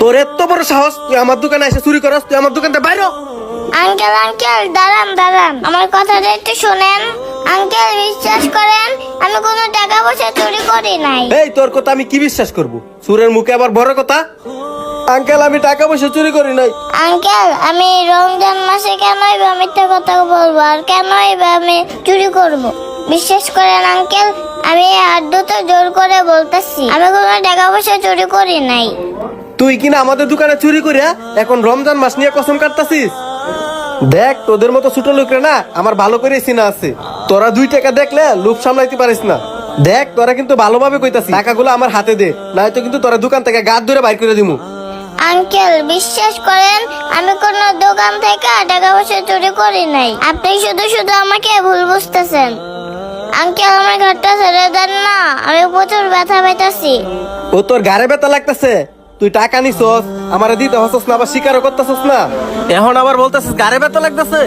তোর এত বড় সাহস, তুই আমার দোকানে এসে চুরি করস? তুই আমার দোকানটা বাইরে হ। আঙ্কেল আঙ্কেল দাঁড়ান দাঁড়ান, আমার কথাটা একটু শোনেন। আঙ্কেল বিশ্বাস করেন, আমি কোনো টাকা পয়সা চুরি করি নাই। এই তোর কথা আমি কি বিশ্বাস করব? সুরের মুখে আবার বড় কথা। আঙ্কেল আমি টাকা পয়সা চুরি করি নাই। আঙ্কেল আমি রমজান মাসে কেনই বা মিথ্যা কথা বলবো, আর কেনই বা আমি চুরি করব? বিশ্বাস করেন আঙ্কেল, আমি হাত দুটো জোর করে বলতেছি, আমি কোনো টাকা পয়সা চুরি করি নাই। তুই কিনা আমাদের দোকানে চুরি করিয়া এখন রমজান মাস নিয়ে কসম কাটতাছিস? দেখ তোদের মতো ছোট লোকরা না আমার ভালো করে চিনা আছে। তোরা 2 টাকা দেখলে লোভ সামলাইতে পারিস না। দেখ তোরা কিন্তু ভালোভাবে কইতাছিস, টাকাগুলো আমার হাতে দে, নয়তো কিন্তু তোরা দোকান থেকে গাদ ধরে বাইর করে দিমু। আঙ্কেল বিশ্বাস করেন, আমি কোনো দোকান থেকে টাকা পয়সা চুরি করি নাই। আপনি শুধু শুধু আমাকে ভুল বুঝতেছেন। আঙ্কেল আমার ঘরটা ছেড়ে দেন না, আমি প্রচুর ব্যথা পাইতাছি। ও তোর গাড়ে ব্যথা লাগতেছে? তুই টাকা নিছস, আমারে দিতে হসস না, আবার স্বীকারও করতেছস না, এখন আবার বলতেছিস গাড়ে ব্যথা লাগতেছে।